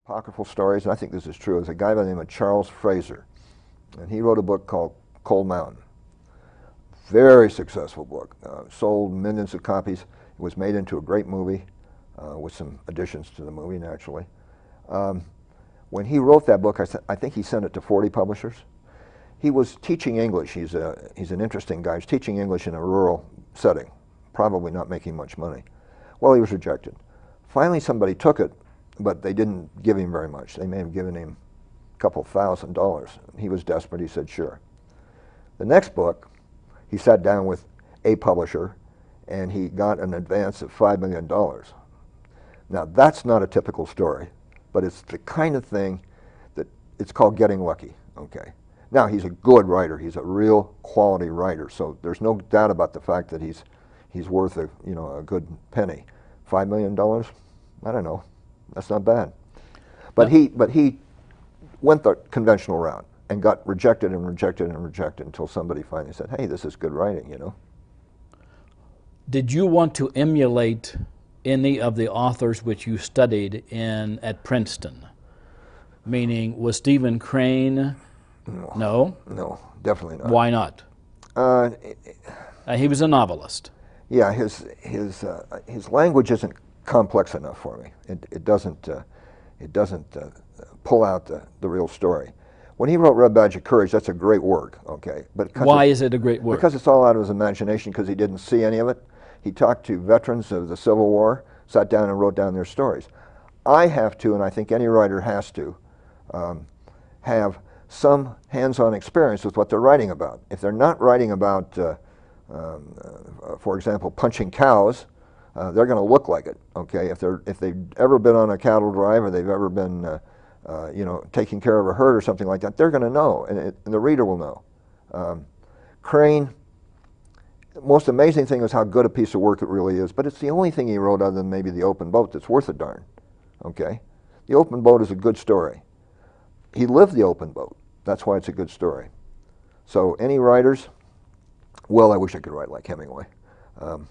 apocryphal stories, and I think this is true, is a guy by the name of Charles Fraser. And he wrote a book called Cold Mountain. Very successful book. Sold millions of copies. It was made into a great movie with some additions to the movie, naturally. When he wrote that book, I think he sent it to 40 publishers. He was teaching English. He's an interesting guy. He's teaching English in a rural setting, probably not making much money. Well, he was rejected. Finally, somebody took it, but they didn't give him very much. They may have given him a couple $1,000. He was desperate. He said, sure. The next book, he sat down with a publisher, and he got an advance of $5 million. Now, that's not a typical story, but it's the kind of thing that it's called getting lucky, okay? Now, he's a good writer. He's a real quality writer, so there's no doubt about the fact that he's worth a good penny. $5 million? I don't know. That's not bad. But he went the conventional route and got rejected and rejected and rejected until somebody finally said, hey, this is good writing, you know. Did you want to emulate any of the authors which you studied at Princeton? Meaning, was Stephen Crane? No? No, definitely not. Why not? He was a novelist. Yeah, his language isn't complex enough for me. It doesn't pull out the real story. When he wrote Red Badge of Courage, that's a great work, okay? But why is it a great work? Because it's all out of his imagination, because he didn't see any of it. He talked to veterans of the Civil War, sat down and wrote down their stories. I have to, and I think any writer has to, have some hands-on experience with what they're writing about. If they're not writing about, for example, punching cows, they're going to look like it. Okay, if they've ever been on a cattle drive or they've ever been, taking care of a herd or something like that, they're going to know, and the reader will know. Crane, the most amazing thing is how good a piece of work it really is, but it's the only thing he wrote other than maybe The Open Boat that's worth a darn. Okay, The Open Boat is a good story. He lived the open boat. That's why it's a good story. So any writers, well, I wish I could write like Hemingway.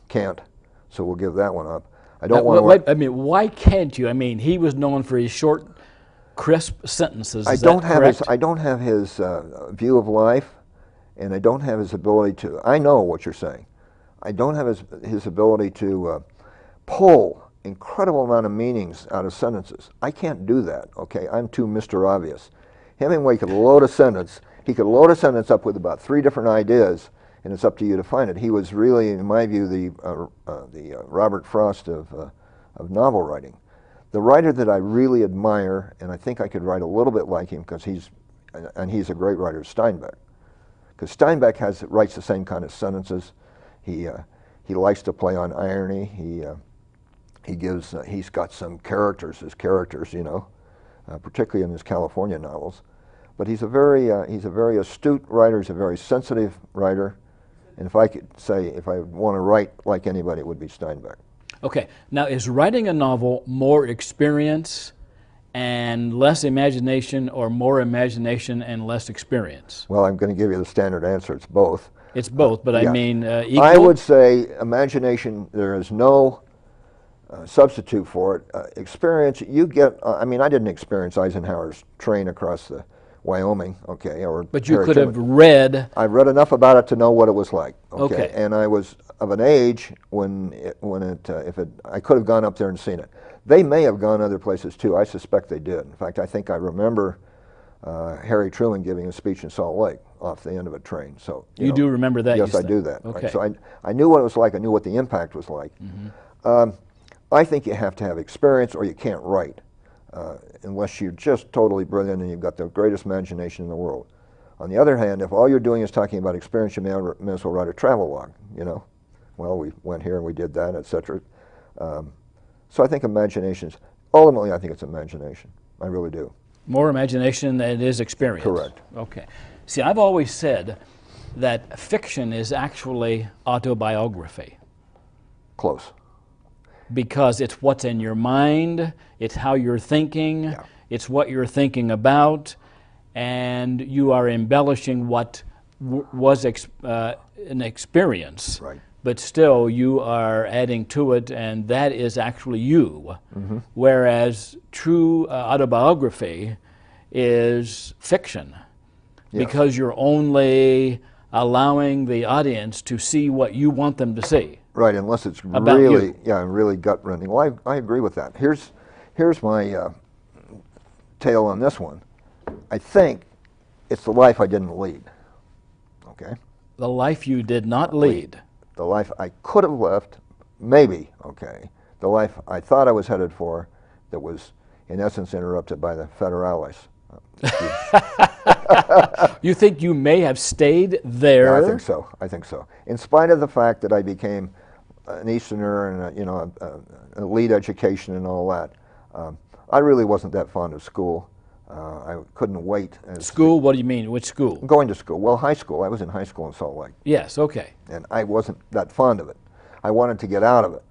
Can't, so we'll give that one up. I don't want to. I mean, why can't you? I mean, he was known for his short, crisp sentences. I don't have his view of life, and I don't have his ability to. I know what you're saying. I don't have his ability to pull incredible amount of meanings out of sentences. I can't do that. Okay, I'm too Mr. Obvious. Hemingway could load a sentence. He could load a sentence up with about 3 different ideas, and it's up to you to find it. He was really, in my view, the Robert Frost of novel writing. The writer that I really admire, and I think I could write a little bit like him, because he's a great writer, is Steinbeck. Because Steinbeck writes the same kind of sentences. He likes to play on irony. He's got some characters as characters, you know, particularly in his California novels. But he's a very astute writer. He's a very sensitive writer. And if I could say, if I want to write like anybody, it would be Steinbeck. Okay. Now, is writing a novel more experience and less imagination, or more imagination and less experience? Well, I'm going to give you the standard answer. It's both. It's both, but yeah. I mean equal? I would say imagination, there is no substitute for it. Experience, you get, I mean, I didn't experience Eisenhower's train across the Wyoming, okay, or but you could have read. I read enough about it to know what it was like, okay. And I was of an age when I could have gone up there and seen it. They may have gone other places too. I suspect they did. In fact, I think I remember Harry Truman giving a speech in Salt Lake off the end of a train. So you do remember that? Yes, I do that. Okay. Right? So I knew what it was like. I knew what the impact was like. Mm-hmm. I think you have to have experience, or you can't write, unless you're just totally brilliant and you've got the greatest imagination in the world. On the other hand, if all you're doing is talking about experience, you may as well write a travel log, you know. Well, we went here and we did that, etc. So I think ultimately I think it's imagination. I really do. More imagination than it is experience. Correct. Okay. See, I've always said that fiction is actually autobiography. Close. Because it's what's in your mind, it's how you're thinking, yeah. It's what you're thinking about, and you are embellishing what was an experience right. but still you are adding to it, and that is actually you. Whereas true autobiography is fiction, because you're only allowing the audience to see what you want them to see. Right, unless it's About really, you. really gut-rending. Well, I agree with that. Here's my tale on this one. I think it's the life I didn't lead. Okay, The life you did not lead. the life I could have left, maybe. Okay, the life I thought I was headed for, that was in essence interrupted by the federales. You think you may have stayed there? Yeah, I think so. I think so. In spite of the fact that I became an Easterner and an elite education and all that, I really wasn't that fond of school. I couldn't wait. School? What do you mean? Which school? Going to school. Well, high school. I was in high school in Salt Lake. Yes, okay. And I wasn't that fond of it. I wanted to get out of it.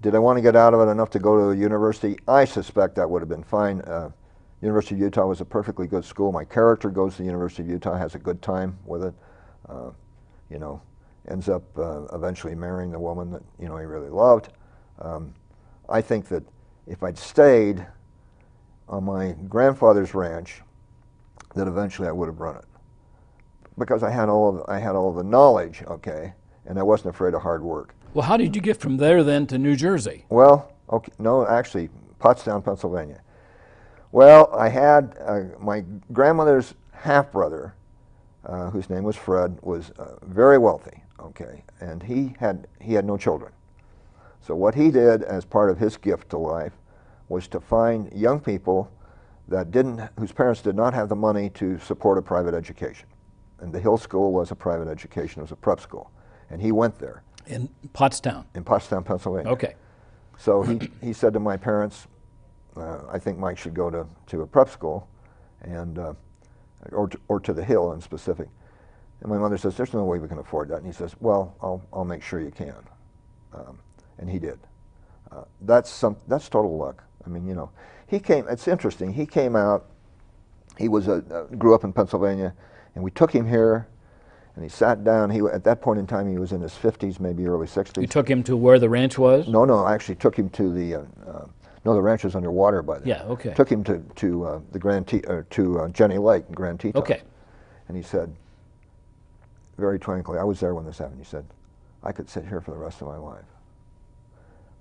Did I want to get out of it enough to go to a university? I suspect that would have been fine. University of Utah was a perfectly good school. My character goes to the University of Utah, has a good time with it, ends up eventually marrying the woman that he really loved. I think that if I'd stayed on my grandfather's ranch, that eventually I would have run it, because I had all of the knowledge, okay, and I wasn't afraid of hard work. Well, how did you get from there then to New Jersey? Well, okay, no, actually, Pottstown, Pennsylvania. Well, I had my grandmother's half-brother, whose name was Fred, was very wealthy, okay, and he had no children. So what he did as part of his gift to life was to find young people whose parents did not have the money to support a private education. And the Hill School was a private education, it was a prep school. And he went there. In Pottstown? In Pottstown, Pennsylvania. Okay. So he said to my parents, I think Mike should go to a prep school, and or to the Hill in specific. And my mother says, there's no way we can afford that. And he says, well, I'll make sure you can. And he did. That's total luck. I mean, he came, it's interesting, he came out, he was grew up in Pennsylvania, and we took him here, and he sat down. At that point in time, he was in his 50s, maybe early 60s. You took him to where the ranch was? No, I actually took him to the, no, the ranch was underwater by then. Yeah, okay. Took him to to Jenny Lake in Grand Teton. Okay. And he said, very tranquilly, I was there when this happened, he said, I could sit here for the rest of my life.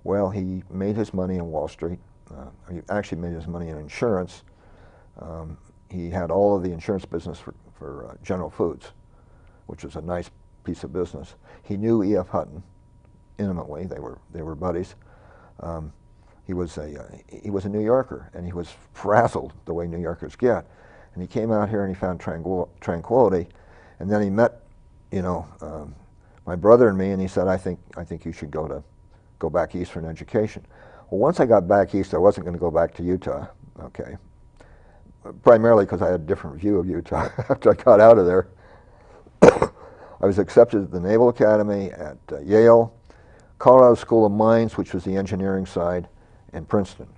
Well, he made his money in Wall Street. He actually made his money in insurance. He had all of the insurance business for General Foods, which was a nice piece of business. He knew E.F. Hutton intimately. They were buddies. He was a New Yorker, and he was frazzled the way New Yorkers get. And he came out here and he found tranquility, and then he met, my brother and me, and he said, I think you should go back east for an education. Well, once I got back east, I wasn't going to go back to Utah, okay, primarily because I had a different view of Utah after I got out of there. I was accepted at the Naval Academy, at Yale, Colorado School of Mines, which was the engineering side, and Princeton.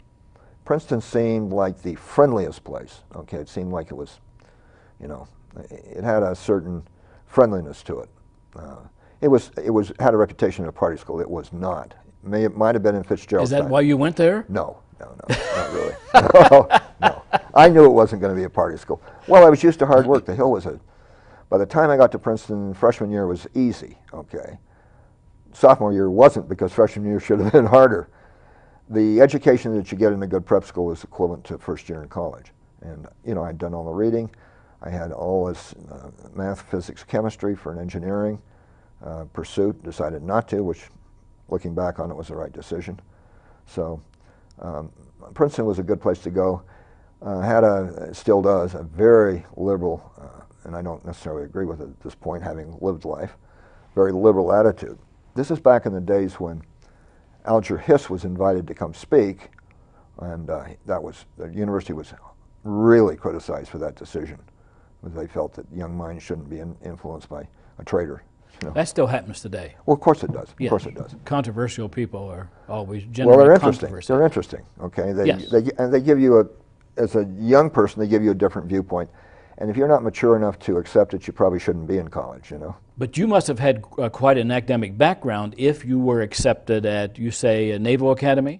Princeton seemed like the friendliest place, okay, it seemed like it was, it had a certain friendliness to it. It had a reputation of a party school. It was not. It might have been in Fitzgerald's Is that time. why you went there? No, not really. No. I knew it wasn't going to be a party school. Well, I was used to hard work. The Hill was by the time I got to Princeton, freshman year was easy, okay. Sophomore year wasn't, because freshman year should have been harder. The education that you get in a good prep school is equivalent to first year in college. And, I'd done all the reading. I had all this math, physics, chemistry for an engineering pursuit, decided not to, which looking back on it was the right decision. So Princeton was a good place to go. Still does, a very liberal, and I don't necessarily agree with it at this point, having lived life, very liberal attitude. This is back in the days when Alger Hiss was invited to come speak, and the university was really criticized for that decision, because they felt that young minds shouldn't be influenced by a traitor. That still happens today. Well, of course it does. Yeah. Of course it does. Controversial people are always generally Well, they're interesting. controversial. They're interesting. Okay. Yes. They give you as a young person, they give you a different viewpoint, And if you're not mature enough to accept it, you probably shouldn't be in college, you know. But you must have had quite an academic background if you were accepted at, you say, a Naval Academy?